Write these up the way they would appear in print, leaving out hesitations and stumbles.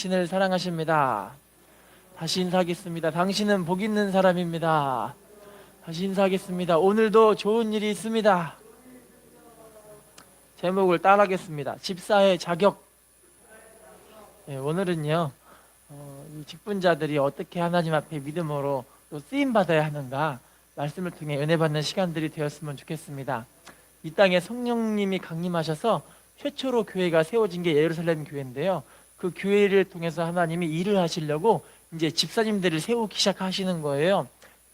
당신을 사랑하십니다. 다시 인사하겠습니다. 당신은 복 있는 사람입니다. 다시 인사하겠습니다. 오늘도 좋은 일이 있습니다. 제목을 따라하겠습니다. 집사의 자격. 오늘은요, 이 직분자들이 어떻게 하나님 앞에 믿음으로 또 쓰임 받아야 하는가 말씀을 통해 은혜 받는 시간들이 되었으면 좋겠습니다. 이 땅에 성령님이 강림하셔서 최초로 교회가 세워진 게 예루살렘 교회인데요. 그 교회를 통해서 하나님이 일을 하시려고 이제 집사님들을 세우기 시작하시는 거예요.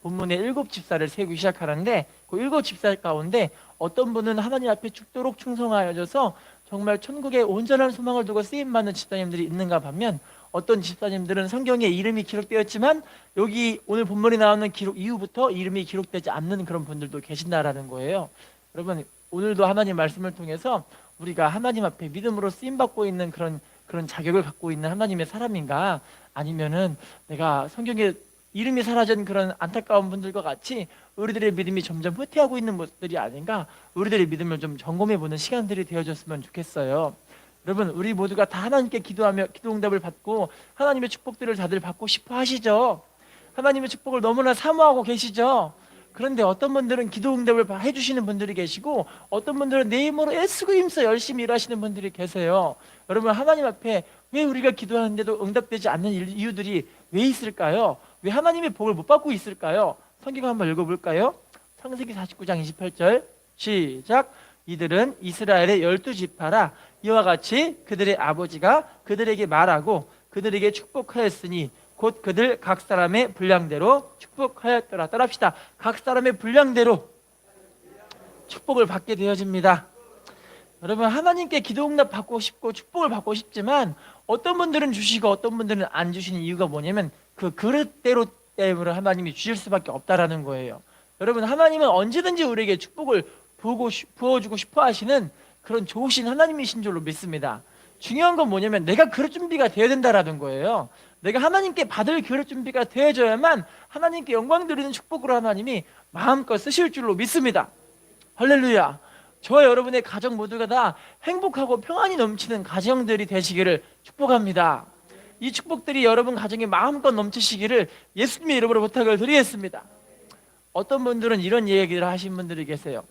본문에 7집사를 세우기 시작하는데 그 7집사 가운데 어떤 분은 하나님 앞에 죽도록 충성하여져서 정말 천국에 온전한 소망을 두고 쓰임받는 집사님들이 있는가 하면, 어떤 집사님들은 성경에 이름이 기록되었지만 여기 오늘 본문에 나오는 기록 이후부터 이름이 기록되지 않는 그런 분들도 계신다라는 거예요. 여러분, 오늘도 하나님 말씀을 통해서 우리가 하나님 앞에 믿음으로 쓰임받고 있는 그런 자격을 갖고 있는 하나님의 사람인가, 아니면은 내가 성경에 이름이 사라진 그런 안타까운 분들과 같이 우리들의 믿음이 점점 후퇴하고 있는 모습들이 아닌가, 우리들의 믿음을 좀 점검해보는 시간들이 되어졌으면 좋겠어요. 여러분, 우리 모두가 다 하나님께 기도하며 기도 응답을 받고 하나님의 축복들을 다들 받고 싶어 하시죠. 하나님의 축복을 너무나 사모하고 계시죠. 그런데 어떤 분들은 기도 응답을 해주시는 분들이 계시고, 어떤 분들은 내 힘으로 애쓰고 힘써 열심히 일하시는 분들이 계세요. 여러분, 하나님 앞에 왜 우리가 기도하는데도 응답되지 않는 이유들이 왜 있을까요? 왜 하나님의 복을 못 받고 있을까요? 성경 한번 읽어볼까요? 창세기 49장 28절 시작. 이들은 이스라엘의 12지파라. 이와 같이 그들의 아버지가 그들에게 말하고 그들에게 축복하였으니 곧 그들 각 사람의 분량대로 축복하였더라. 따라합시다. 각 사람의 분량대로 축복을 받게 되어집니다. 여러분, 하나님께 기도 응답 받고 싶고 축복을 받고 싶지만 어떤 분들은 주시고 어떤 분들은 안 주시는 이유가 뭐냐면 그 그릇대로 때문에 하나님이 주실 수밖에 없다라는 거예요. 여러분, 하나님은 언제든지 우리에게 축복을 부어주고 싶어 하시는 그런 좋으신 하나님이신 줄로 믿습니다. 중요한 건 뭐냐면 내가 그릇 준비가 되어야 된다라는 거예요. 내가 하나님께 받을 그릇 준비가 되어져야만 하나님께 영광 드리는 축복으로 하나님이 마음껏 쓰실 줄로 믿습니다. 할렐루야. 저와 여러분의 가정 모두가 다 행복하고 평안이 넘치는 가정들이 되시기를 축복합니다. 이 축복들이 여러분 가정에 마음껏 넘치시기를 예수님의 이름으로 부탁을 드리겠습니다. 어떤 분들은 이런 얘기를 하신 분들이 계세요.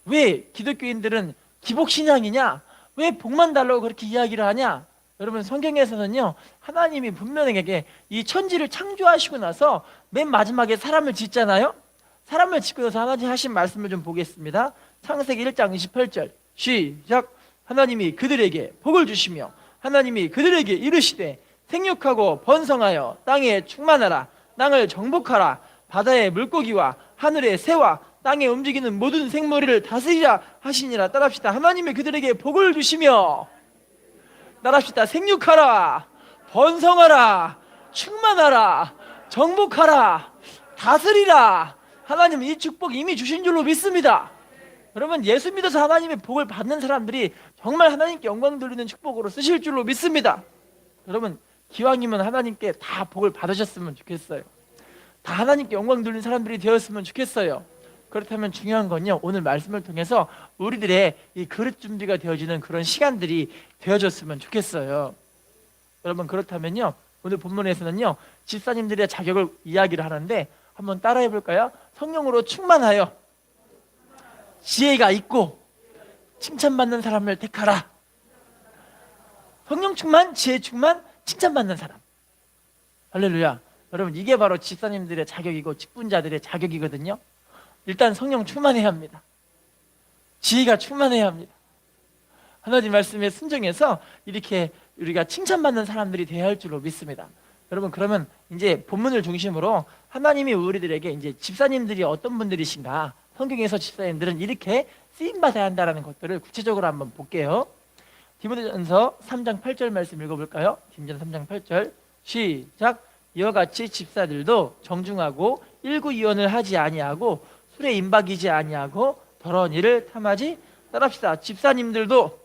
왜 기독교인들은 기복신앙이냐? 왜 복만 달라고 그렇게 이야기를 하냐? 여러분, 성경에서는요, 하나님이 분명하게 이 천지를 창조하시고 나서 맨 마지막에 사람을 짓잖아요. 사람을 짓고 나서 하나님 하신 말씀을 좀 보겠습니다. 창세기 1장 28절 시작. 하나님이 그들에게 복을 주시며 하나님이 그들에게 이르시되 생육하고 번성하여 땅에 충만하라. 땅을 정복하라. 바다의 물고기와 하늘의 새와 땅에 움직이는 모든 생물을 다스리라 하시니라. 따라합시다. 하나님이 그들에게 복을 주시며, 따라합시다. 생육하라, 번성하라, 충만하라, 정복하라, 다스리라. 하나님은 이 축복 이미 주신 줄로 믿습니다. 여러분, 예수 믿어서 하나님의 복을 받는 사람들이 정말 하나님께 영광 돌리는 축복으로 쓰실 줄로 믿습니다. 여러분, 기왕이면 하나님께 다 복을 받으셨으면 좋겠어요. 다 하나님께 영광 돌리는 사람들이 되었으면 좋겠어요. 그렇다면 중요한 건요, 오늘 말씀을 통해서 우리들의 이 그릇 준비가 되어지는 그런 시간들이 되어졌으면 좋겠어요. 여러분, 그렇다면요, 오늘 본문에서는요, 집사님들의 자격을 이야기를 하는데 한번 따라해 볼까요? 성령으로 충만하여 지혜가 있고 칭찬받는 사람을 택하라. 성령 충만, 지혜 충만, 칭찬받는 사람. 할렐루야. 여러분, 이게 바로 집사님들의 자격이고 직분자들의 자격이거든요. 일단 성령 충만해야 합니다. 지혜가 충만해야 합니다. 하나님 말씀에 순종해서 이렇게 우리가 칭찬받는 사람들이 되어야 할 줄로 믿습니다. 여러분, 그러면 이제 본문을 중심으로 하나님이 우리들에게 이제 집사님들이 어떤 분들이신가, 성경에서 집사님들은 이렇게 쓰임받아야 한다는 것들을 구체적으로 한번 볼게요. 디모데전서 3장 8절 말씀 읽어볼까요? 디모데전서 3장 8절 시작. 이와 같이 집사들도 정중하고 일구이원을 하지 아니하고 술에 임박이지 아니하고 더러운 일을 탐하지. 따라합시다. 집사님들도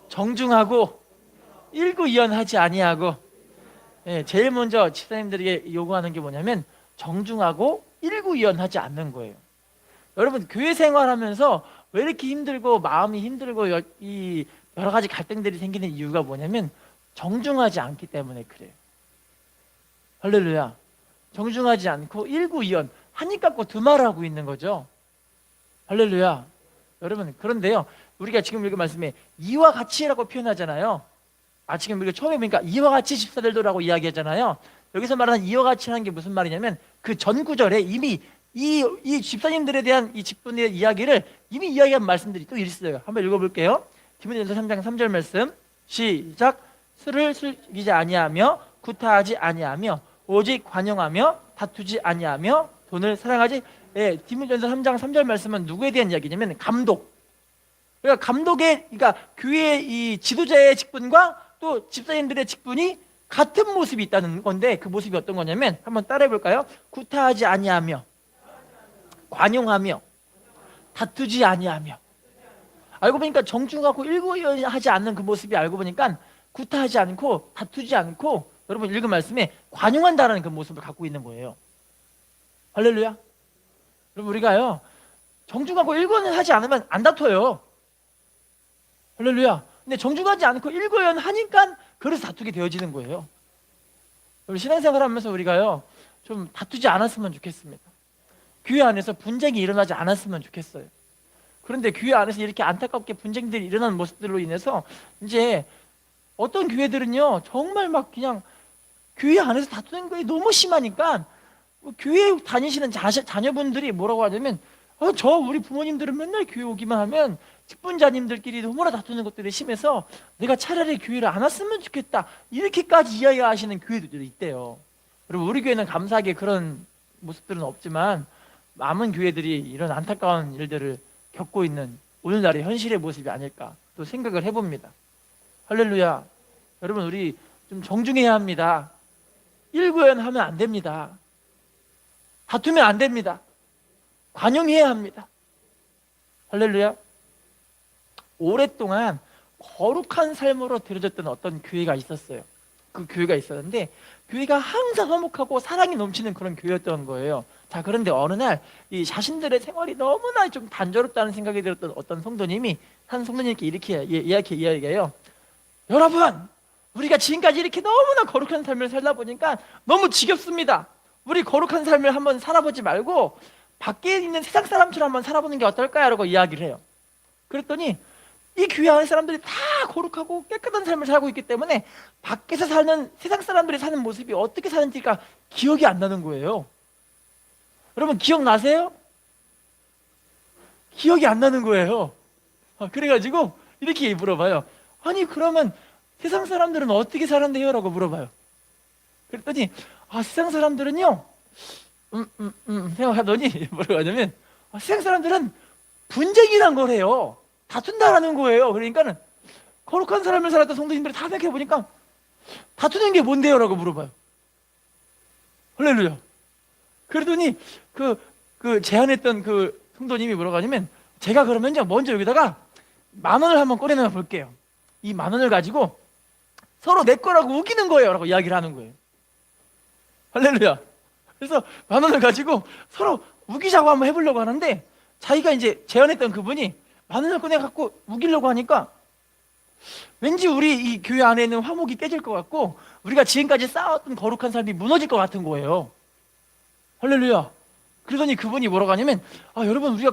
정중하고 일구이원하지 아니하고. 제일 먼저 집사님들에게 요구하는 게 뭐냐면 정중하고 일구이원하지 않는 거예요. 여러분, 교회 생활하면서 왜 이렇게 힘들고 마음이 힘들고 이 여러 가지 갈등들이 생기는 이유가 뭐냐면 정중하지 않기 때문에 그래요. 할렐루야. 정중하지 않고 일구이연 한입 갖고 두말하고 있는 거죠. 할렐루야. 여러분, 그런데요, 우리가 지금 읽은 말씀에 이와 같이라고 표현하잖아요. 지금 우리가 처음에 보니까 이와 같이 집사들도라고 이야기하잖아요. 여기서 말하는 이와 같이라는 게 무슨 말이냐면 그 전 구절에 이미 이 집사님들에 대한 이 직분의 이야기를 이미 이야기한 말씀들이 또 있어요. 한번 읽어볼게요. 디모데전서 3장 3절 말씀 시작. 술을 즐기지 아니하며 구타하지 아니하며 오직 관용하며 다투지 아니하며 돈을 사랑하지. 디모데전서 3장 3절 말씀은 누구에 대한 이야기냐면 감독. 그러니까 그러니까 교회의 이 지도자의 직분과 또 집사님들의 직분이 같은 모습이 있다는 건데 그 모습이 어떤 거냐면 한번 따라해 볼까요? 구타하지 아니하며 관용하며 다투지 아니하며. 알고 보니까 정중하고 일구이연하지 않는 그 모습이 알고 보니까 구타하지 않고 다투지 않고 여러분 읽은 말씀에 관용한다는 그 모습을 갖고 있는 거예요. 할렐루야. 여러분 우리가요 정중하고 일구이연하지 않으면 안 다퉈요. 할렐루야. 근데 정중하지 않고 일구이연하니까 그래서 다투게 되어지는 거예요. 우리 신앙생활 하면서 우리가요 좀 다투지 않았으면 좋겠습니다. 교회 안에서 분쟁이 일어나지 않았으면 좋겠어요. 그런데 교회 안에서 이렇게 안타깝게 분쟁들이 일어나는 모습들로 인해서 이제 어떤 교회들은요 정말 막 그냥 교회 안에서 다투는 거에 너무 심하니까 교회 다니시는 자녀분들이 뭐라고 하냐면 우리 부모님들은 맨날 교회 오기만 하면 직분자님들끼리 너무나 다투는 것들이 심해서 내가 차라리 교회를 안 왔으면 좋겠다 이렇게까지 이야기하시는 교회들이 있대요. 그리고 우리 교회는 감사하게 그런 모습들은 없지만 많은 교회들이 이런 안타까운 일들을 겪고 있는 오늘날의 현실의 모습이 아닐까 또 생각을 해봅니다. 할렐루야. 여러분 우리 좀 정중해야 합니다. 일구이연하면 안 됩니다. 다투면 안 됩니다. 관용해야 합니다. 할렐루야. 오랫동안 거룩한 삶으로 들여졌던 어떤 교회가 있었어요. 그 교회가 있었는데 교회가 항상 화목하고 사랑이 넘치는 그런 교회였던 거예요. 자, 그런데 어느 날 이 자신들의 생활이 너무나 좀 단조롭다는 생각이 들었던 어떤 성도님이 한 성도님께 이렇게 이야기해요. 여러분, 우리가 지금까지 이렇게 너무나 거룩한 삶을 살다 보니까 너무 지겹습니다. 우리 거룩한 삶을 한번 살아보지 말고 밖에 있는 세상 사람처럼 한번 살아보는 게 어떨까요? 라고 이야기를 해요. 그랬더니 이 교회 안에 사람들이 다 거룩하고 깨끗한 삶을 살고 있기 때문에 밖에서 사는 세상 사람들이 사는 모습이 어떻게 사는지가 기억이 안 나는 거예요. 여러분 기억나세요? 기억이 안 나는 거예요. 그래가지고 이렇게 물어봐요. 아니 그러면 세상 사람들은 어떻게 사는데요? 라고 물어봐요. 그랬더니 세상 사람들은요 생각하더니 뭐라고 하냐면 세상 사람들은 분쟁이란 거래요. 다툰다라는 거예요. 그러니까는 거룩한 삶을 살았던 성도님들이 다 생각해보니까 다투는 게 뭔데요? 라고 물어봐요. 할렐루야. 그러더니 그 제안했던 그 성도님이 뭐라고 하냐면 제가 그러면요 먼저 여기다가 10,000원을 한번 꺼내놔 볼게요. 이 10,000원을 가지고 서로 내 거라고 우기는 거예요. 라고 이야기를 하는 거예요. 할렐루야. 그래서 10,000원을 가지고 서로 우기자고 한번 해보려고 하는데 자기가 이제 제안했던 그분이 10,000원을 꺼내갖고 우기려고 하니까 왠지 우리 이 교회 안에 있는 화목이 깨질 것 같고 우리가 지금까지 쌓았던 거룩한 삶이 무너질 것 같은 거예요. 할렐루야. 그러더니 그분이 뭐라고 하냐면 여러분 우리가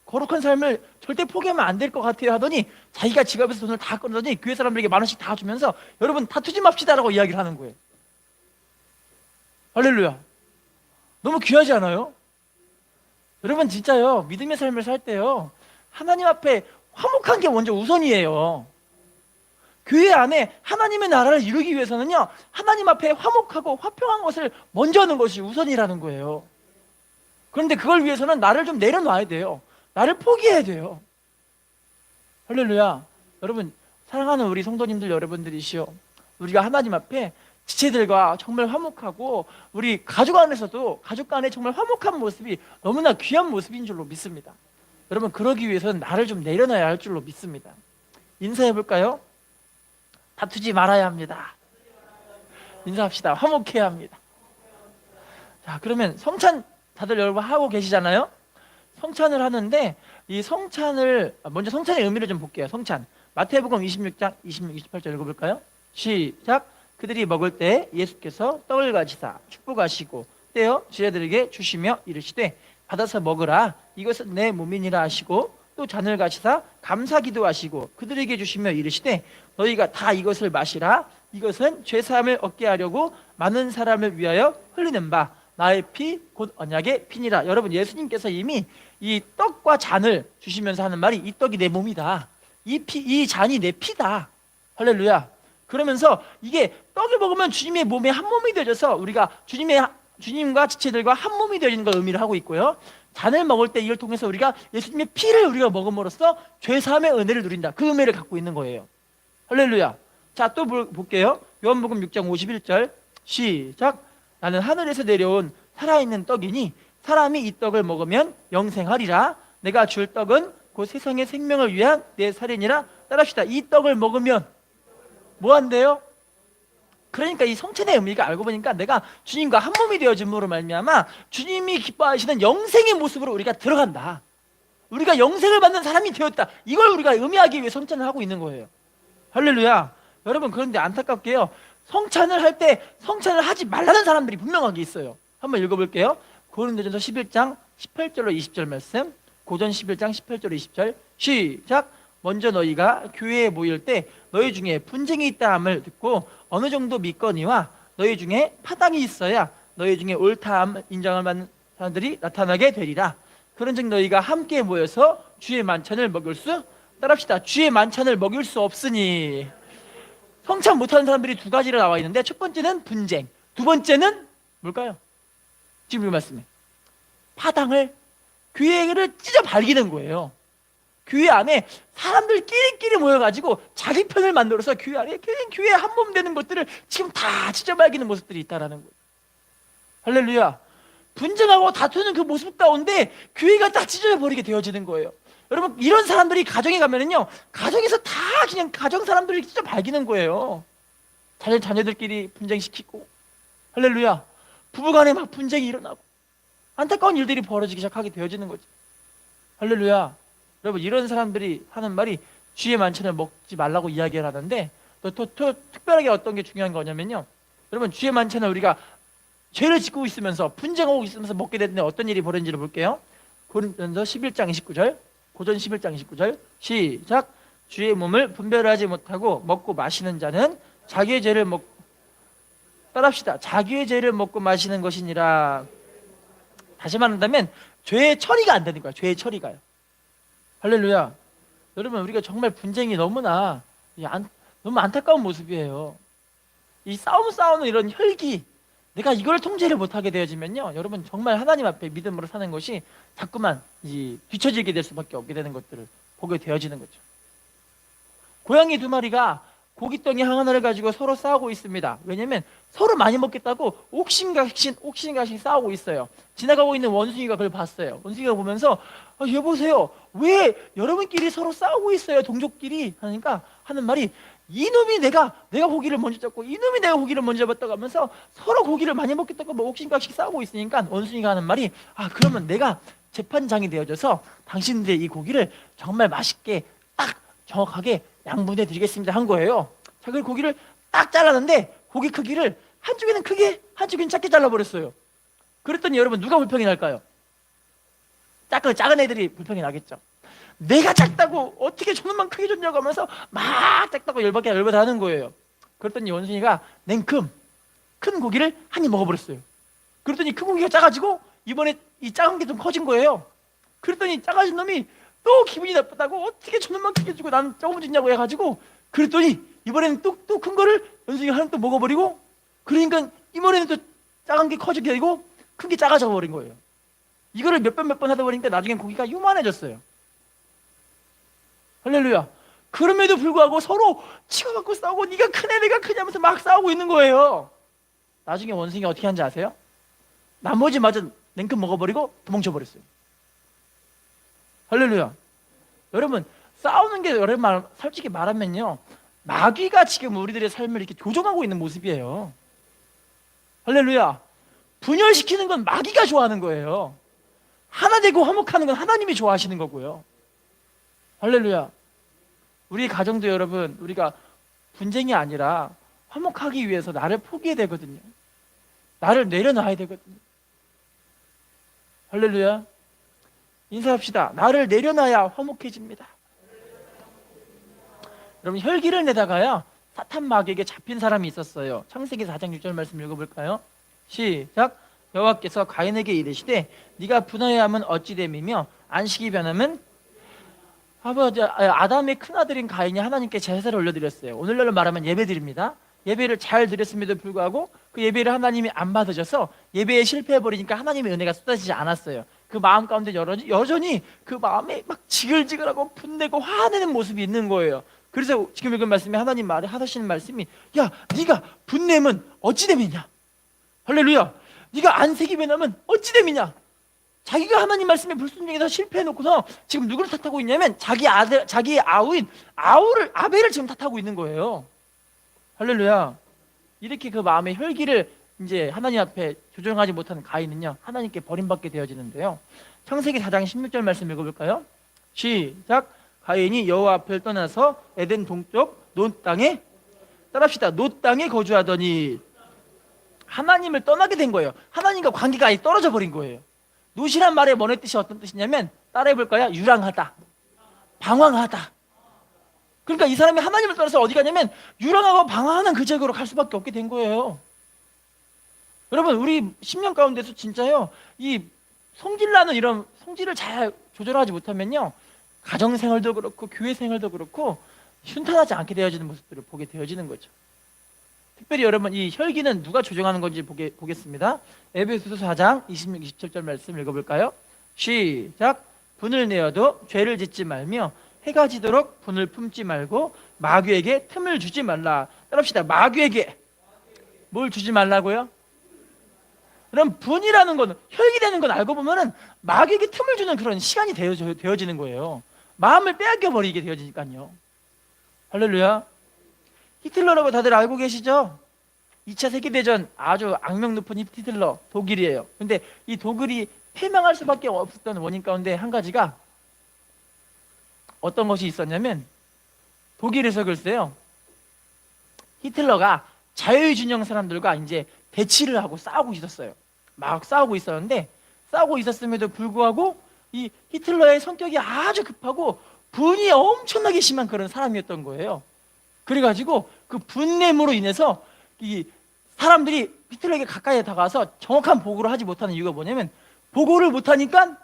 거룩한 삶을 절대 포기하면 안 될 것 같아요 하더니 자기가 지갑에서 돈을 다 꺼내더니 교회 사람들에게 10,000원씩 다 주면서 여러분 다투지 맙시다 라고 이야기를 하는 거예요. 할렐루야. 너무 귀하지 않아요? 여러분 진짜요 믿음의 삶을 살 때요 하나님 앞에 화목한 게 먼저 우선이에요. 교회 안에 하나님의 나라를 이루기 위해서는요 하나님 앞에 화목하고 화평한 것을 먼저 하는 것이 우선이라는 거예요. 그런데 그걸 위해서는 나를 좀 내려놔야 돼요. 나를 포기해야 돼요. 할렐루야. 여러분 사랑하는 우리 성도님들 여러분들이시여, 우리가 하나님 앞에 지체들과 정말 화목하고 우리 가족 안에서도 가족 간에 정말 화목한 모습이 너무나 귀한 모습인 줄로 믿습니다. 여러분 그러기 위해서는 나를 좀 내려놔야 할 줄로 믿습니다. 인사해 볼까요? 다투지 말아야 합니다. 인사합시다. 화목해야 합니다. 자, 그러면 성찬 다들 여러분 하고 계시잖아요. 성찬을 하는데 이 성찬을 먼저 성찬의 의미를 좀 볼게요. 성찬 마태복음 26장 26, 28절 읽어볼까요? 시작. 그들이 먹을 때 예수께서 떡을 가지사 축복하시고 떼어 제자들에게 주시며 이르시되 받아서 먹으라 이것은 내 몸이니라 하시고 또 잔을 가지사 감사 기도하시고 그들에게 주시며 이르시되 너희가 다 이것을 마시라 이것은 죄사함을 얻게 하려고 많은 사람을 위하여 흘리는 바 나의 피 곧 언약의 피니라. 여러분, 예수님께서 이미 이 떡과 잔을 주시면서 하는 말이 이 떡이 내 몸이다, 이 잔이 내 피다. 할렐루야. 그러면서 이게 떡을 먹으면 주님의 몸에 한 몸이 되어져서 우리가 주님과 지체들과 한 몸이 되어지는 걸 의미를 하고 있고요, 잔을 먹을 때 이걸 통해서 우리가 예수님의 피를 우리가 먹음으로써 죄사함의 은혜를 누린다, 그 의미를 갖고 있는 거예요. 할렐루야. 자, 또 볼게요. 요한복음 6장 51절 시작. 나는 하늘에서 내려온 살아있는 떡이니 사람이 이 떡을 먹으면 영생하리라. 내가 줄 떡은 곧 세상의 생명을 위한 내 살이니라. 따라합시다. 이 떡을 먹으면 뭐 한대요? 그러니까 이 성찬의 의미가 알고 보니까 내가 주님과 한 몸이 되어짐으로 말미암아 주님이 기뻐하시는 영생의 모습으로 우리가 들어간다, 우리가 영생을 받는 사람이 되었다, 이걸 우리가 의미하기 위해 성찬을 하고 있는 거예요. 할렐루야. 여러분, 그런데 안타깝게요, 성찬을 할 때 성찬을 하지 말라는 사람들이 분명하게 있어요. 한번 읽어볼게요. 고린도전서 11장 18절로 20절 말씀, 고전 11장 18절로 20절 시작. 먼저 너희가 교회에 모일 때 너희 중에 분쟁이 있다 함을 듣고 어느 정도 믿거니와 너희 중에 파당이 있어야 너희 중에 옳다함 인정을 받는 사람들이 나타나게 되리라. 그런즉 너희가 함께 모여서 주의 만찬을 먹을 수, 따라합시다, 주의 만찬을 먹일 수 없으니. 성찬 못하는 사람들이 두 가지로 나와 있는데, 첫 번째는 분쟁, 두 번째는 뭘까요? 지금 이 말씀에 파당을, 교회를 찢어 발기는 거예요. 교회 안에 사람들끼리 모여가지고 자기 편을 만들어서 교회 안에 교회 한 몸 되는 것들을 지금 다 찢어 발기는 모습들이 있다라는 거예요. 할렐루야. 분쟁하고 다투는 그 모습 가운데 교회가 다 찢어버리게 되어지는 거예요. 여러분, 이런 사람들이 가정에 가면은요, 가정에서 다 그냥 가정 사람들이 찢어 발기는 거예요. 자녀들끼리 분쟁시키고, 할렐루야, 부부간에 막 분쟁이 일어나고 안타까운 일들이 벌어지기 시작하게 되어지는 거죠. 할렐루야. 여러분, 이런 사람들이 하는 말이 주의 만찬을 먹지 말라고 이야기를 하는데, 또 특별하게 어떤 게 중요한 거냐면요, 여러분, 주의 만찬을 우리가 죄를 짓고 있으면서 분쟁하고 있으면서 먹게 되는데 어떤 일이 벌어진지를 볼게요. 고린도전서 11장 29절, 고전 11장 29절 시작. 주의 몸을 분별하지 못하고 먹고 마시는 자는 자기의 죄를 먹고, 따라합시다, 자기의 죄를 먹고 마시는 것이니라. 다시 말한다면 죄의 처리가 안 되는 거야. 죄의 처리가요. 할렐루야. 여러분, 우리가 정말 분쟁이 너무 안타까운 모습이에요. 이 싸우는 이런 혈기, 내가 이걸 통제를 못하게 되어지면요, 여러분, 정말 하나님 앞에 믿음으로 사는 것이 자꾸만 뒤처지게 될 수밖에 없게 되는 것들을 보게 되어지는 거죠. 고양이 두 마리가 고깃덩이 하나를 가지고 서로 싸우고 있습니다. 왜냐면 서로 많이 먹겠다고 옥신각신 싸우고 있어요. 지나가고 있는 원숭이가 그걸 봤어요. 원숭이가 보면서 여보세요, 왜 여러분끼리 서로 싸우고 있어요, 동족끼리 하니까 하는 말이, 이놈이 내가 고기를 먼저 잡고 이놈이 내가 고기를 먼저 잡았다고 하면서 서로 고기를 많이 먹겠다고 옥신각신 싸우고 있으니까 원숭이가 하는 말이, 그러면 내가 재판장이 되어져서 당신들의 이 고기를 정말 맛있게 딱 정확하게 양분해 드리겠습니다 한 거예요. 자, 그 고기를 딱 잘랐는데 고기 크기를 한쪽에는 크게 한쪽에는 작게 잘라버렸어요. 그랬더니 여러분, 누가 불평이 날까요? 작은 애들이 불평이 나겠죠. 내가 작다고 어떻게 저놈만 크게 줬냐고 하면서 막 작다고 열받아 하는 거예요. 그랬더니 원숭이가 냉큼 큰 고기를 한 입 먹어버렸어요. 그랬더니 큰 고기가 작아지고 이번에 이 작은 게 좀 커진 거예요. 그랬더니 작아진 놈이 또 기분이 나쁘다고 어떻게 저놈만 크게 주고 난 조금 줬냐고 해가지고, 그랬더니 이번에는 또 큰 거를 원숭이가 하나 또 먹어버리고, 그러니까 이번에는 또 작은 게 커지게 되고 큰 게 작아져 버린 거예요. 이거를 몇 번 하다 보니까 나중엔 고기가 요만해졌어요. 할렐루야. 그럼에도 불구하고 서로 치고받고 싸우고 네가 크네 내가 크냐면서 막 싸우고 있는 거예요. 나중에 원숭이가 어떻게 하는지 아세요? 나머지마저 냉큼 먹어버리고 도망쳐버렸어요. 할렐루야. 여러분, 싸우는 게 여러분 솔직히 말하면요, 마귀가 지금 우리들의 삶을 이렇게 조종하고 있는 모습이에요. 할렐루야. 분열시키는 건 마귀가 좋아하는 거예요. 하나 되고 화목하는 건 하나님이 좋아하시는 거고요. 할렐루야. 우리 가정도 여러분, 우리가 분쟁이 아니라 화목하기 위해서 나를 포기해야 되거든요. 나를 내려놔야 되거든요. 할렐루야. 인사합시다. 나를 내려놔야 화목해집니다. 여러분, 혈기를 내다가요 사탄 마귀에게 잡힌 사람이 있었어요. 창세기 4장 6절 말씀 읽어볼까요? 시작. 여호와께서 가인에게 이르시되 네가 분하여 함은 어찌 됨이며 안식이 변함은 아담의 큰아들인 가인이 하나님께 제사를 올려드렸어요. 오늘날로 말하면 예배드립니다. 예배를 잘 드렸음에도 불구하고 그 예배를 하나님이 안 받으셔서 예배에 실패해버리니까 하나님의 은혜가 쏟아지지 않았어요. 그 마음 가운데 여전히 그 마음에 막 지글지글하고 분내고 화내는 모습이 있는 거예요. 그래서 지금 읽은 말씀에 하나님 하시는 말씀이, 야, 네가 분내면 어찌 됨이냐. 할렐루야. 네가 안색이 변하면 어찌 됨이냐. 자기가 하나님 말씀에 불순종해서 실패해놓고서 지금 누구를 탓하고 있냐면 자기의 아우인 아벨을 지금 탓하고 있는 거예요. 할렐루야. 이렇게 그 마음의 혈기를 이제 하나님 앞에 조정하지 못하는 가인은요 하나님께 버림받게 되어지는데요. 창세기 4장 16절 말씀 읽어볼까요? 시작. 가인이 여호와 앞을 떠나서 에덴 동쪽 놋 땅에, 따라합시다, 놋 땅에 거주하더니, 하나님을 떠나게 된 거예요. 하나님과 관계가 아예 떨어져 버린 거예요. 놋이란 말의 원의 뜻이 어떤 뜻이냐면, 따라해볼까요? 유랑하다, 방황하다. 그러니까 이 사람이 하나님을 떠나서 어디 가냐면 유랑하고 방황하는 그 지역으로 갈 수밖에 없게 된 거예요. 여러분, 우리 10년 가운데서 진짜요 이 성질나는 이런 성질을 잘 조절하지 못하면요 가정생활도 그렇고 교회생활도 그렇고 순탄하지 않게 되어지는 모습들을 보게 되어지는 거죠. 특별히 여러분, 이 혈기는 누가 조정하는 건지 보겠습니다. 에베소서 4장 26, 27절 말씀 읽어볼까요? 시작. 분을 내어도 죄를 짓지 말며 해가 지도록 분을 품지 말고 마귀에게 틈을 주지 말라. 따라합시다. 마귀에게 뭘 주지 말라고요? 그럼 분이라는 건, 혈기되는 건 알고 보면은 마귀에게 틈을 주는 그런 시간이 되어지는 거예요. 마음을 빼앗겨 버리게 되어지니까요. 할렐루야. 히틀러라고 다들 알고 계시죠? 2차 세계대전 아주 악명 높은 히틀러, 독일이에요. 근데 이 독일이 패망할 수밖에 없었던 원인 가운데 한 가지가 어떤 것이 있었냐면, 독일에서 글쎄요 히틀러가 자유진영 사람들과 이제 대치를 하고 싸우고 있었어요. 막 싸우고 있었는데, 싸우고 있었음에도 불구하고 이 히틀러의 성격이 아주 급하고 분이 엄청나게 심한 그런 사람이었던 거예요. 그래가지고 그 분냄으로 인해서 이 사람들이 히틀러에게 가까이 다가와서 정확한 보고를 하지 못하는 이유가 뭐냐면, 보고를 못하니까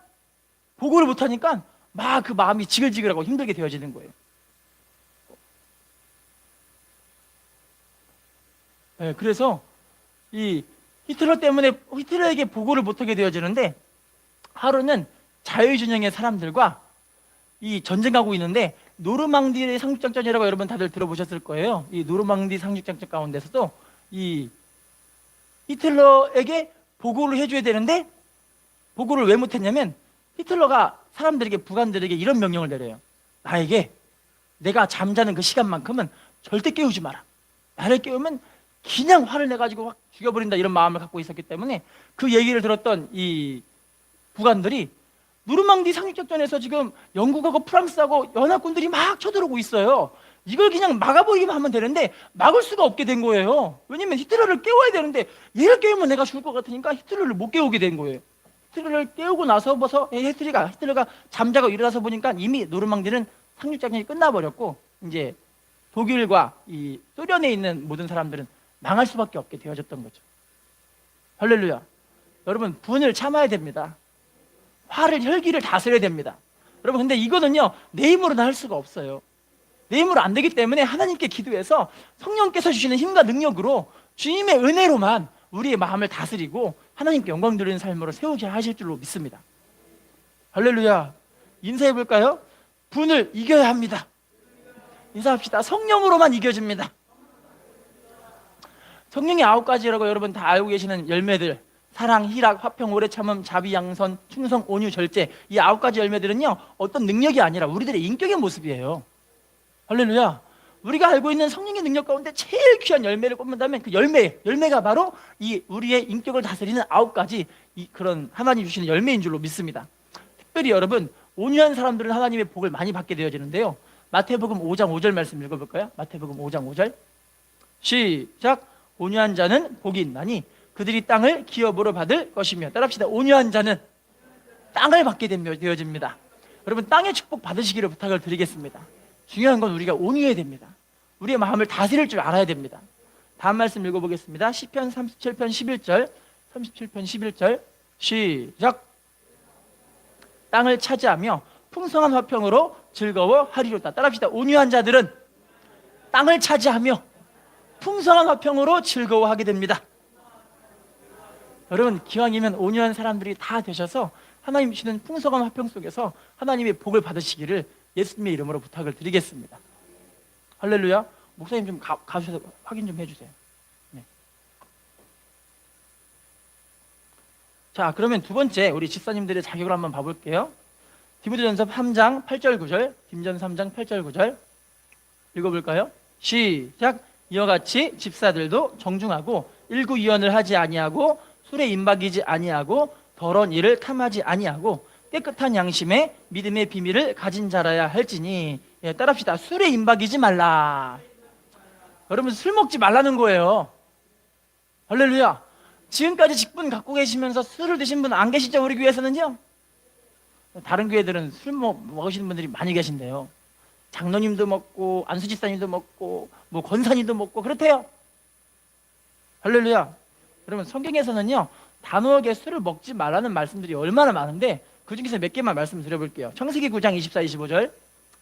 막 그 마음이 지글지글하고 힘들게 되어지는 거예요. 네, 그래서 이 히틀러 때문에 히틀러에게 보고를 못하게 되어지는데, 하루는 자유진영의 사람들과 이 전쟁하고 있는데, 노르망디의 상륙작전이라고 여러분 다들 들어보셨을 거예요. 이 노르망디 상륙작전 가운데서도 이 히틀러에게 보고를 해줘야 되는데, 보고를 왜 못했냐면, 히틀러가 사람들에게, 부관들에게 이런 명령을 내려요. 나에게 내가 잠자는 그 시간만큼은 절대 깨우지 마라. 나를 깨우면 그냥 화를 내가지고 확 죽여버린다, 이런 마음을 갖고 있었기 때문에 그 얘기를 들었던 이 부관들이 노르망디 상륙작전에서 지금 영국하고 프랑스하고 연합군들이 막 쳐들어오고 있어요. 이걸 그냥 막아버리기만 하면 되는데 막을 수가 없게 된 거예요. 왜냐면 히틀러를 깨워야 되는데 얘를 깨우면 내가 죽을 것 같으니까 히틀러를 못 깨우게 된 거예요. 히틀러를 깨우고 나서 히틀러가 잠자고 일어나서 보니까 이미 노르망디는 상륙작전이 끝나버렸고, 이제 독일과 이 소련에 있는 모든 사람들은 망할 수밖에 없게 되어졌던 거죠. 할렐루야. 여러분, 분을 참아야 됩니다. 혈기를 다스려야 됩니다. 여러분, 근데 이거는요 내 힘으로는 할 수가 없어요. 내 힘으로 안 되기 때문에 하나님께 기도해서 성령께서 주시는 힘과 능력으로 주님의 은혜로만 우리의 마음을 다스리고 하나님께 영광 돌리는 삶으로 세우게 하실 줄로 믿습니다. 할렐루야. 인사해 볼까요? 분을 이겨야 합니다. 인사합시다. 성령으로만 이겨집니다. 성령의 9가지라고 여러분 다 알고 계시는 열매들, 사랑, 희락, 화평, 오래 참음, 자비, 양선, 충성, 온유, 절제, 이 9가지 열매들은요 어떤 능력이 아니라 우리들의 인격의 모습이에요. 할렐루야. 우리가 알고 있는 성령의 능력 가운데 제일 귀한 열매를 꼽는다면 그 열매가 바로 이 우리의 인격을 다스리는 9가지 그런 하나님 주시는 열매인 줄로 믿습니다. 특별히 여러분, 온유한 사람들은 하나님의 복을 많이 받게 되어지는데요. 마태복음 5장 5절 말씀 읽어볼까요? 마태복음 5장 5절. 시작. 온유한 자는 복이 있나니 그들이 땅을 기업으로 받을 것이며. 따라합시다. 온유한 자는 땅을 받게 되어집니다. 여러분, 땅의 축복 받으시기를 부탁을 드리겠습니다. 중요한 건 우리가 온유해야 됩니다. 우리의 마음을 다스릴 줄 알아야 됩니다. 다음 말씀 읽어보겠습니다. 시편 37편 11절 37편 11절 시작. 땅을 차지하며 풍성한 화평으로 즐거워하리로다. 따라합시다. 온유한 자들은 땅을 차지하며 풍성한 화평으로 즐거워하게 됩니다. 여러분, 기왕이면 온유한 사람들이 다 되셔서 하나님 주시는 풍성한 화평 속에서 하나님의 복을 받으시기를 예수님의 이름으로 부탁을 드리겠습니다. 할렐루야. 목사님 좀 가셔서 확인 좀 해주세요. 네. 자, 그러면 두 번째 우리 집사님들의 자격을 한번 봐볼게요. 디모데전서 3장 8절 9절 디모전 3장 8절 9절 읽어볼까요? 시작. 이와 같이 집사들도 정중하고 일구이연을 하지 아니하고 술에 임박이지 아니하고 더러운 일을 탐하지 아니하고 깨끗한 양심에 믿음의 비밀을 가진 자라야 할지니. 예, 따라합시다. 술에 임박이지 말라. 여러분, 술 먹지 말라는 거예요. 할렐루야. 지금까지 직분 갖고 계시면서 술을 드신 분 안 계시죠? 우리 교회에서는요. 다른 교회들은 술 먹으시는 분들이 많이 계신데요. 장로님도 먹고 안수집사님도 먹고 뭐 권사님도 먹고 그렇대요. 할렐루야. 여러분, 성경에서는요 단호하게 술을 먹지 말라는 말씀들이 얼마나 많은데 그 중에서 몇 개만 말씀드려볼게요. 창세기 9장 24, 25절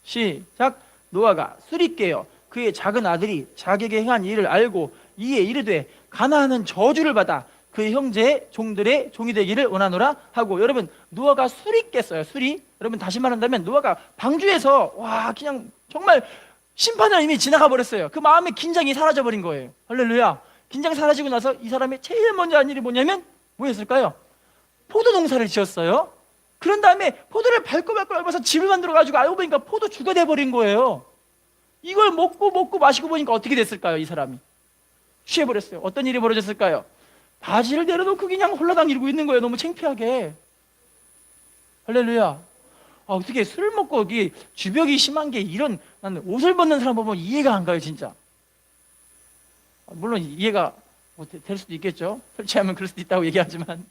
시작. 노아가 술이 깨어 그의 작은 아들이 자기에게 행한 일을 알고 이에 이르되 가나안은 저주를 받아 그의 형제의 종들의 종이 되기를 원하노라 하고. 여러분, 노아가 술이 깼어요. 술이. 여러분, 다시 말한다면 노아가 방주에서 와 그냥 정말 심판을 이미 지나가 버렸어요. 그 마음의 긴장이 사라져 버린 거예요. 할렐루야. 긴장 사라지고 나서 이 사람이 제일 먼저 한 일이 뭐냐면 뭐였을까요? 포도 농사를 지었어요. 그런 다음에 포도를 밟고 밟아서 집을 만들어 가지고 알고 보니까 포도 주가 돼 버린 거예요. 이걸 먹고 마시고 보니까 어떻게 됐을까요? 이 사람이 취해버렸어요. 어떤 일이 벌어졌을까요? 바지를 내려놓고 그냥 홀라당기고 있는 거예요. 너무 창피하게. 할렐루야. 어떻게 술을 먹고 여기 주벽이 심한 게 이런, 나는 옷을 벗는 사람 보면 이해가 안 가요, 진짜. 물론 이해가 될 수도 있겠죠. 설치하면 그럴 수도 있다고 얘기하지만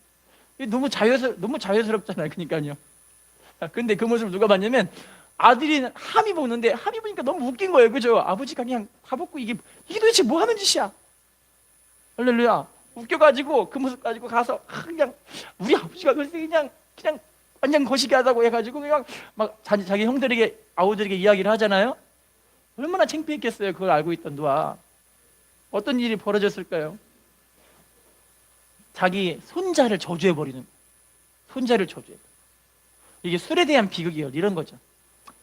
너무 자연스럽잖아요. 그러니까요. 근데 그 모습을 누가 봤냐면 아들이 함이 보는데 함이 보니까 너무 웃긴 거예요. 그죠? 아버지가 그냥 다 벗고 이게 도대체 뭐 하는 짓이야? 할렐루야. 웃겨가지고 그 모습 가지고 가서 그냥 우리 아버지가 그래서 그냥 완전 거시기하다고 해가지고 그냥 막 자기 형들에게 아우들에게 이야기를 하잖아요. 얼마나 창피했겠어요. 그걸 알고 있던 누아. 어떤 일이 벌어졌을까요? 자기 손자를 저주해버리는 거예요. 손자를 저주해. 이게 술에 대한 비극이에요. 이런 거죠.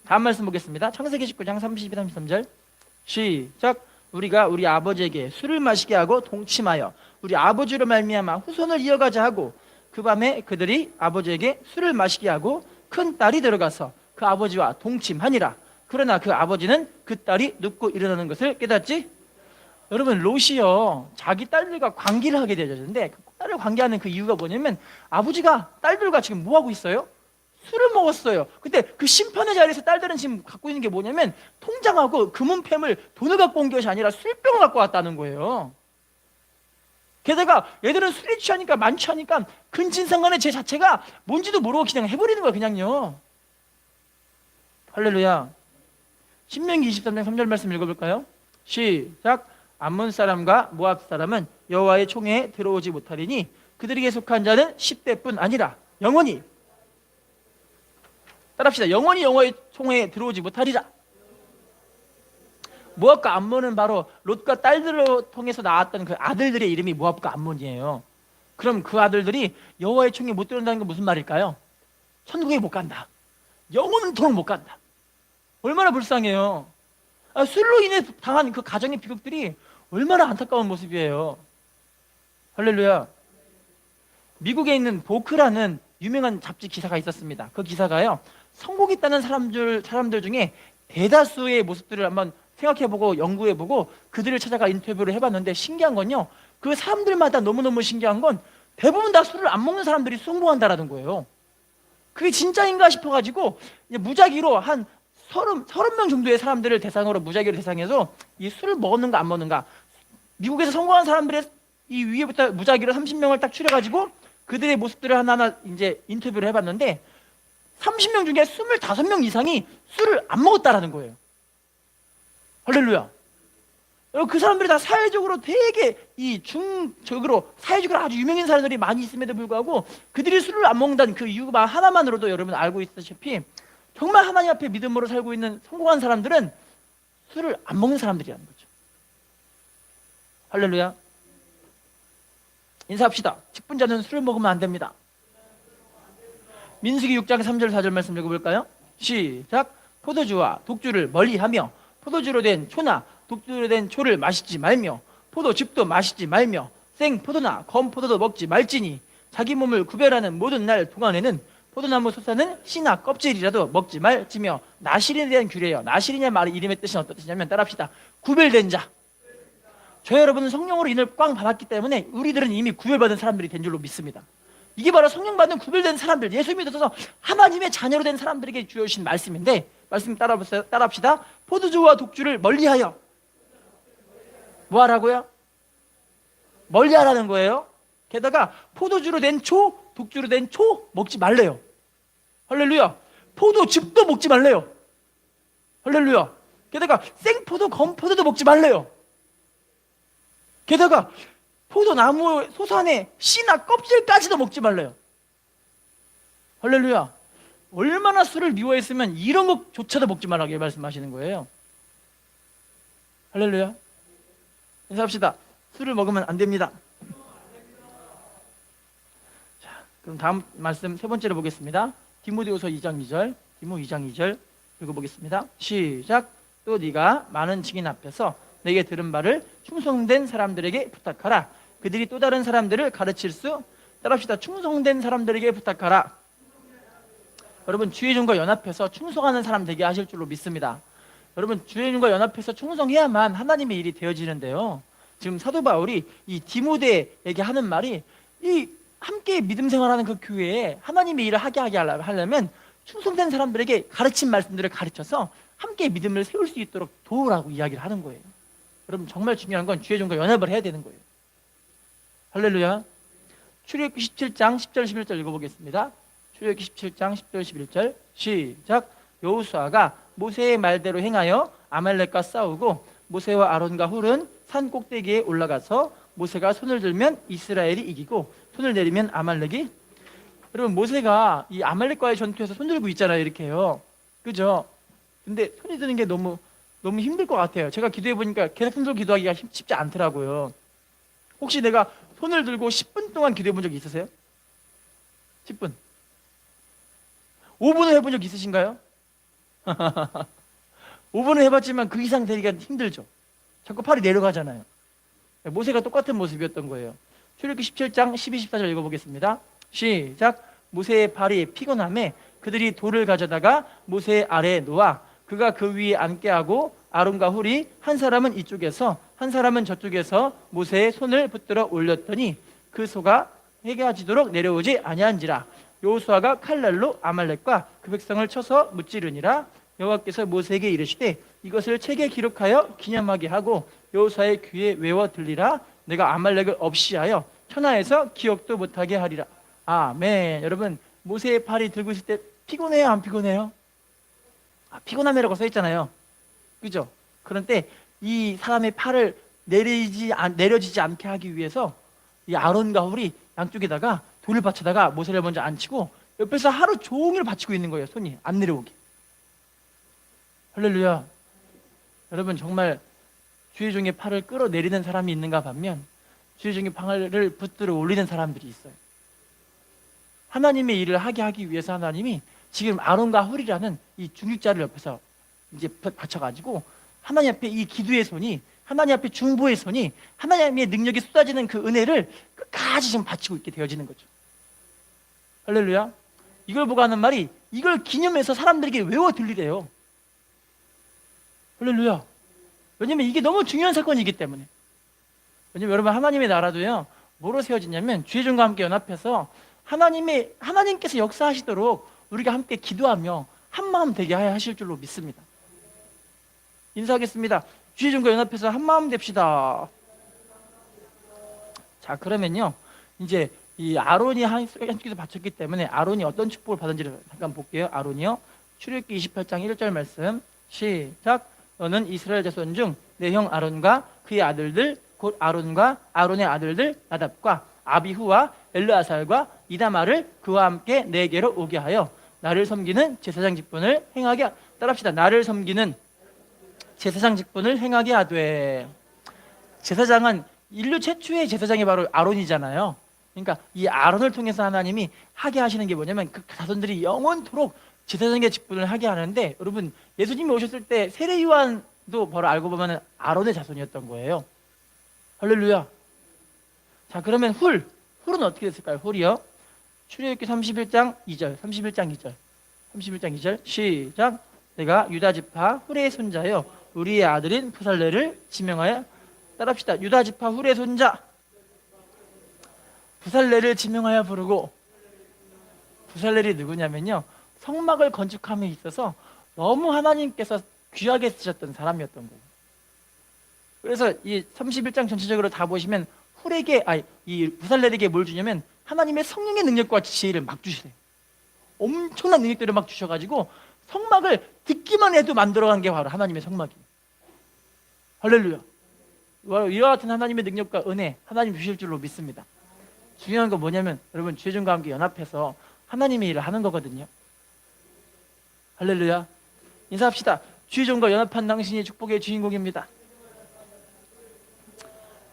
다음 말씀 보겠습니다. 창세기 19장 32, 33절 시작. 우리가 우리 아버지에게 술을 마시게 하고 동침하여 우리 아버지로 말미암아 후손을 이어가자 하고 그 밤에 그들이 아버지에게 술을 마시게 하고 큰 딸이 들어가서 그 아버지와 동침하니라. 그러나 그 아버지는 그 딸이 눕고 일어나는 것을 깨닫지. 여러분, 롯이요 자기 딸들과 관계를 하게 되었는데 그 딸을 관계하는 그 이유가 뭐냐면 아버지가 딸들과 지금 뭐 하고 있어요? 술을 먹었어요. 근데 그 심판의 자리에서 딸들은 지금 갖고 있는 게 뭐냐면 통장하고 금은패물 돈을 갖고 온 것이 아니라 술병을 갖고 왔다는 거예요. 게다가 얘들은 술에 취하니까 만취하니까 근친상간의 죄 자체가 뭔지도 모르고 그냥 해버리는 거야. 그냥요. 할렐루야. 신명기 23장 3절 말씀 읽어볼까요? 시작. 암몬 사람과 모압 사람은 여호와의 총회에 들어오지 못하리니 그들에게 속한 자는 10대뿐 아니라 영원히. 따라합시다. 영원히 여호와의 총회에 들어오지 못하리라. 모압과 암몬은 바로 롯과 딸들을 통해서 나왔던 그 아들들의 이름이 모압과 암몬이에요. 그럼 그 아들들이 여호와의 총회에 못 들어온다는 건 무슨 말일까요? 천국에 못 간다. 영원토록 못 간다. 얼마나 불쌍해요. 술로 인해 당한 그 가정의 비극들이 얼마나 안타까운 모습이에요. 할렐루야. 미국에 있는 보크라는 유명한 잡지 기사가 있었습니다. 그 기사가요 성공했다는 사람들 중에 대다수의 모습들을 한번 생각해보고 연구해보고 그들을 찾아가 인터뷰를 해봤는데 신기한 건요 그 사람들마다 너무너무 신기한 건 대부분 다 술을 안 먹는 사람들이 성공한다라는 거예요. 그게 진짜인가 싶어가지고 무작위로 한 30명 정도의 사람들을 대상으로 무작위로 대상해서 이 술을 먹었는가 안 먹는가 미국에서 성공한 사람들의 이 위에부터 무작위로 30명을 딱 추려가지고 그들의 모습들을 하나하나 이제 인터뷰를 해봤는데 30명 중에 25명 이상이 술을 안 먹었다라는 거예요. 할렐루야. 여러분, 그 사람들이 다 사회적으로 되게 사회적으로 아주 유명한 사람들이 많이 있음에도 불구하고 그들이 술을 안 먹는다는 그 이유 하나만으로도 여러분 알고 있다시피 정말 하나님 앞에 믿음으로 살고 있는 성공한 사람들은 술을 안 먹는 사람들이라는 거죠. 할렐루야. 인사합시다. 직분자는 술을 먹으면 안 됩니다. 민수기 6장 3절 4절 말씀 읽어볼까요? 시작. 포도주와 독주를 멀리하며 포도주로 된 초나 독주로 된 초를 마시지 말며 포도즙도 마시지 말며 생포도나 검포도도 먹지 말지니 자기 몸을 구별하는 모든 날 동안에는 포도나무 솟아는 씨나 껍질이라도 먹지 말지며 나실인에 대한 규례예요. 나실이냐 말의 이름의 뜻은 어떤 뜻이냐면 따라합시다. 구별된 자. 저 여러분은 성령으로 인을 꽝 받았기 때문에 우리들은 이미 구별받은 사람들이 된 줄로 믿습니다. 이게 바로 성령 받은 구별된 사람들, 예수 믿어서 하나님의 자녀로 된 사람들에게 주어진 말씀인데, 말씀 따라합시다. 포도주와 독주를 멀리하여 뭐 하라고요? 멀리하라는 거예요. 게다가 포도주로 된 초, 독주로 된 초 먹지 말래요. 할렐루야. 포도즙도 먹지 말래요. 할렐루야. 게다가 생포도, 검포도도 먹지 말래요. 게다가 포도나무 소산의 씨나 껍질까지도 먹지 말래요. 할렐루야. 얼마나 술을 미워했으면 이런 것조차도 먹지 말라고 말씀하시는 거예요. 할렐루야. 인사합시다. 술을 먹으면 안 됩니다. 자, 그럼 다음 말씀 세 번째로 보겠습니다. 디모데후서 2장 2절. 디모 2장 2절 읽어보겠습니다. 시작. 또 네가 많은 증인 앞에서 내게 들은 바를 충성된 사람들에게 부탁하라. 그들이 또 다른 사람들을 가르칠 수 따라합시다. 충성된 사람들에게 부탁하라. 여러분, 주의 종과 연합해서 충성하는 사람 되게 하실 줄로 믿습니다. 여러분, 주의 종과 연합해서 충성해야만 하나님의 일이 되어지는데요. 지금 사도 바울이 이 디모데에게 하는 말이 이 함께 믿음 생활하는 그 교회에 하나님의 일을 하게 하려면 충성된 사람들에게 가르친 말씀들을 가르쳐서 함께 믿음을 세울 수 있도록 도우라고 이야기를 하는 거예요. 여러분, 정말 중요한 건 주의 종과 연합을 해야 되는 거예요. 할렐루야. 출애굽기 17장 10절 11절 읽어보겠습니다. 출애굽기 17장 10절 11절 시작. 여호수아가 모세의 말대로 행하여 아말렉과 싸우고 모세와 아론과 훌은 산 꼭대기에 올라가서 모세가 손을 들면 이스라엘이 이기고 손을 내리면 아말렉이. 여러분, 모세가 이 아말렉과의 전투에서 손 들고 있잖아요. 이렇게요. 그죠? 근데 손이 드는 게 너무 힘들 것 같아요. 제가 기도해 보니까 계속 손 들고 기도하기가 쉽지 않더라고요. 혹시 내가 손을 들고 10분 동안 기도해 본 적 있으세요? 10분. 5분을 해본 적 있으신가요? 5분을 해봤지만 그 이상 되기가 힘들죠. 자꾸 팔이 내려가잖아요. 모세가 똑같은 모습이었던 거예요. 출애굽기 17장 12, 14절 읽어보겠습니다. 시작. 모세의 발이 피곤함에 그들이 돌을 가져다가 모세 아래에 놓아 그가 그 위에 앉게 하고 아론과 훌이 한 사람은 이쪽에서 한 사람은 저쪽에서 모세의 손을 붙들어 올렸더니 그 소가 해가지도록 내려오지 아니한지라. 여호수아가 칼날로 아말렉과 그 백성을 쳐서 무찌르니라. 여호와께서 모세에게 이르시되 이것을 책에 기록하여 기념하게 하고 여호수아의 귀에 외워 들리라. 내가 아말렉을 없이하여 천하에서 기억도 못하게 하리라. 아멘. 여러분, 모세의 팔이 들고 있을 때 피곤해요, 안 피곤해요? 피곤함이라고 써 있잖아요. 그죠? 그런데 이 사람의 팔을 내려지지 않게 하기 위해서 이 아론과 훌이 양쪽에다가 돌을 받쳐다가 모세를 먼저 앉히고 옆에서 하루 종일 받치고 있는 거예요. 손이 안 내려오게. 할렐루야. 여러분, 정말 주의 종의 팔을 끌어내리는 사람이 있는가 반면 주의 종의 팔을 붙들어 올리는 사람들이 있어요. 하나님의 일을 하기 위해서 하나님이 지금 아론과 훌이라는 이 중직자를 옆에서 이제 받쳐가지고 하나님 앞에 이 기도의 손이, 하나님 앞에 중보의 손이, 하나님의 능력이 쏟아지는 그 은혜를 끝까지 지금 바치고 있게 되어지는 거죠. 할렐루야. 이걸 보고 하는 말이 이걸 기념해서 사람들에게 외워 들리래요. 할렐루야. 왜냐면 이게 너무 중요한 사건이기 때문에. 왜냐면 여러분, 하나님의 나라도요, 뭐로 세워지냐면 주의 종과 함께 연합해서 하나님께서 역사하시도록 우리가 함께 기도하며 한마음 되게 하실 줄로 믿습니다. 인사하겠습니다. 주의 종과 연합해서 한마음 됩시다. 자, 그러면요, 이제 이 아론이 한기도 바쳤기 때문에 아론이 어떤 축복을 받은지를 잠깐 볼게요. 아론이요. 출애굽기 28장 1절 말씀 시작. 너는 이스라엘 자손 중 내 형 아론과 그의 아들들 곧 아론과 아론의 아들들 나답과 아비후와 엘르아살과 이다마를 그와 함께 내게로 오게 하여 나를 섬기는 제사장 직분을 행하게 따라합시다. 나를 섬기는 제사장 직분을 행하게 하되. 제사장은 인류 최초의 제사장이 바로 아론이잖아요. 그러니까 이 아론을 통해서 하나님이 하게 하시는 게 뭐냐면 그 자손들이 영원토록 제사장의 직분을 하게 하는데, 여러분 예수님이 오셨을 때 세례 요한도 바로 알고 보면 아론의 자손이었던 거예요. 할렐루야. 자, 그러면 훌은 어떻게 됐을까요? 훌이요. 출애굽기 31장 2절 31장 2절 시작. 내가 유다 지파 훌의 손자요 우리의 아들인 부살레를 지명하여. 따라합시다. 유다 지파 훌의 손자 부살레를 지명하여 부르고. 부살렐이 누구냐면요, 성막을 건축함에 있어서 너무 하나님께서 귀하게 쓰셨던 사람이었던 거예요. 그래서 이 31장 전체적으로 다 보시면 이 부살렐에게 뭘 주냐면 하나님의 성령의 능력과 지혜를 막 주시래요. 엄청난 능력들을 막 주셔가지고 성막을 듣기만 해도 만들어간 게 바로 하나님의 성막이에요. 할렐루야. 이와 같은 하나님의 능력과 은혜 하나님 주실 줄로 믿습니다. 중요한 건 뭐냐면 여러분 주의종과 함께 연합해서 하나님의 일을 하는 거거든요. 할렐루야. 인사합시다. 주의종과 연합한 당신이 축복의 주인공입니다.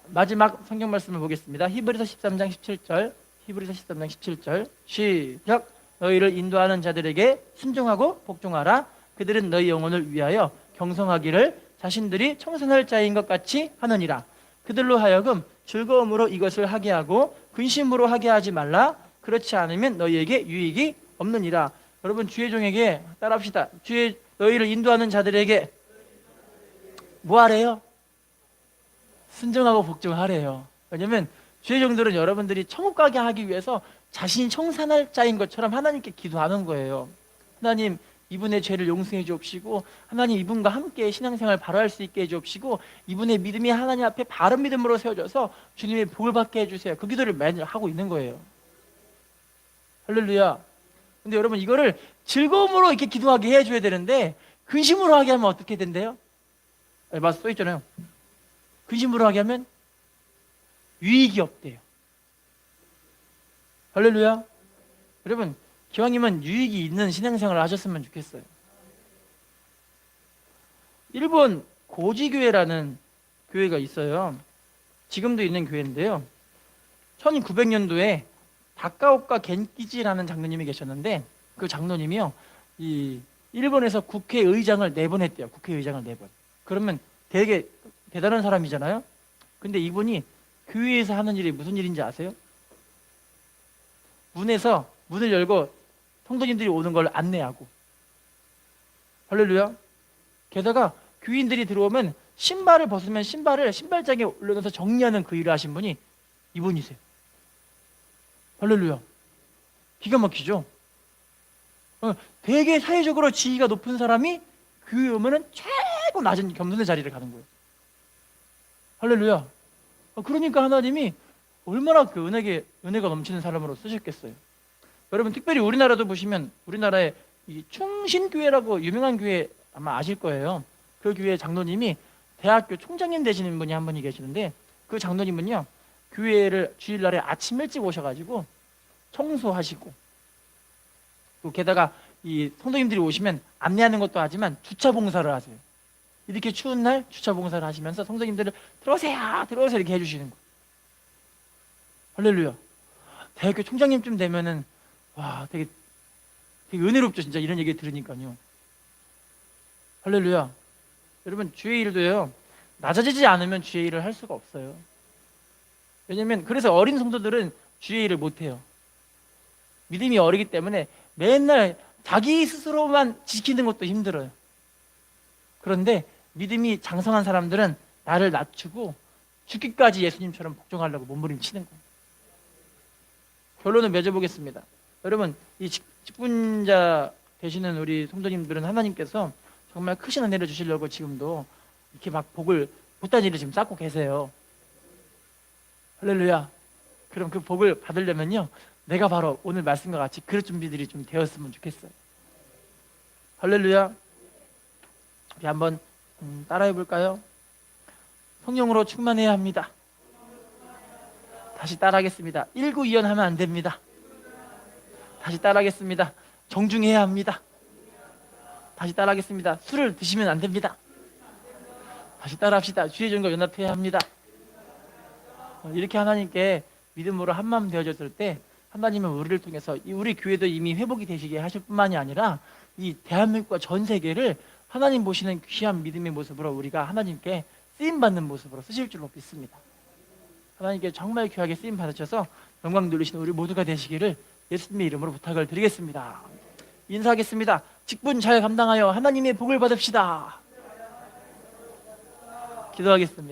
마지막 성경 말씀을 보겠습니다. 히브리서 13장 17절 히브리서 13장 17절 시작. 너희를 인도하는 자들에게 순종하고 복종하라. 그들은 너희 영혼을 위하여 경성하기를 자신들이 청산할 자인 것 같이 하느니라. 그들로 하여금 즐거움으로 이것을 하게 하고 근심으로 하게 하지 말라. 그렇지 않으면 너희에게 유익이 없느니라. 여러분 주의 종에게 따라합시다. 너희를 인도하는 자들에게 뭐 하래요? 순종하고 복종하래요. 왜냐면 주의 종들은 여러분들이 천국 가게 하기 위해서 자신이 청산할 자인 것처럼 하나님께 기도하는 거예요. 하나님, 이분의 죄를 용서해 주옵시고, 하나님 이분과 함께 신앙생활 바로 할 수 있게 해 주옵시고, 이분의 믿음이 하나님 앞에 바른 믿음으로 세워져서 주님의 복을 받게 해주세요. 그 기도를 매일 하고 있는 거예요. 할렐루야. 근데 여러분 이거를 즐거움으로 이렇게 기도하게 해줘야 되는데 근심으로 하게 하면 어떻게 된대요? 맞아, 써있잖아요. 근심으로 하게 하면 유익이 없대요. 할렐루야. 여러분 기왕이면 유익이 있는 신앙생활을 하셨으면 좋겠어요. 일본 고지교회라는 교회가 있어요. 지금도 있는 교회인데요, 1900년도에 다카오카 겐키지라는 장로님이 계셨는데, 그 장로님이요, 이 일본에서 국회의장을 4번 했대요. 국회의장을 4번. 그러면 되게 대단한 사람이잖아요. 근데 이분이 교회에서 하는 일이 무슨 일인지 아세요? 문을 열고 성도님들이 오는 걸 안내하고. 할렐루야. 게다가 교인들이 들어오면 신발을 벗으면 신발을 신발장에 올려놔서 정리하는 그 일을 하신 분이 이분이세요. 할렐루야. 기가 막히죠? 되게 사회적으로 지위가 높은 사람이 교회에 오면은 최고 낮은 겸손의 자리를 가는 거예요. 할렐루야. 그러니까 하나님이 얼마나 그 은혜가 넘치는 사람으로 쓰셨겠어요. 여러분 특별히 우리나라도 보시면 우리나라에 이 충신교회라고 유명한 교회 아마 아실 거예요. 그 교회 장로님이 대학교 총장님 되시는 분이 한 분이 계시는데, 그 장로님은요 교회를 주일날에 아침 일찍 오셔가지고 청소하시고, 또 게다가 이 성도님들이 오시면 안내하는 것도 하지만 주차 봉사를 하세요. 이렇게 추운 날 주차 봉사를 하시면서 성도님들을 들어오세요 이렇게 해주시는 거예요. 할렐루야. 대학교 총장님쯤 되면은 와 되게 은혜롭죠. 진짜 이런 얘기 들으니까요. 할렐루야. 여러분 주의 일도요, 낮아지지 않으면 주의 일을 할 수가 없어요. 왜냐면 그래서 어린 성도들은 주의 일을 못해요. 믿음이 어리기 때문에 맨날 자기 스스로만 지키는 것도 힘들어요. 그런데 믿음이 장성한 사람들은 나를 낮추고 죽기까지 예수님처럼 복종하려고 몸부림치는 거예요. 결론을 맺어보겠습니다. 여러분 이 직분자 되시는 우리 성도님들은 하나님께서 정말 크신 은혜를 주시려고 지금도 이렇게 막 복을 보따리를 지금 쌓고 계세요. 할렐루야. 그럼 그 복을 받으려면요, 내가 바로 오늘 말씀과 같이 그럴 준비들이 좀 되었으면 좋겠어요. 할렐루야. 우리 한번 따라해 볼까요? 성령으로 충만해야 합니다. 다시 따라하겠습니다. 일구이연하면 안 됩니다. 다시 따라하겠습니다. 정중해야 합니다. 다시 따라하겠습니다. 술을 드시면 안 됩니다. 다시 따라합시다. 주의 종과 연합해야 합니다. 이렇게 하나님께 믿음으로 한마음 되어졌을 때 하나님은 우리를 통해서 우리 교회도 이미 회복이 되시게 하실 뿐만이 아니라 이 대한민국과 전 세계를 하나님 보시는 귀한 믿음의 모습으로 우리가 하나님께 쓰임받는 모습으로 쓰실 줄로 믿습니다. 하나님께 정말 귀하게 쓰임 받으셔서 영광 누리시는 우리 모두가 되시기를 예수님의 이름으로 부탁을 드리겠습니다. 인사하겠습니다. 직분 잘 감당하여 하나님의 복을 받읍시다. 기도하겠습니다.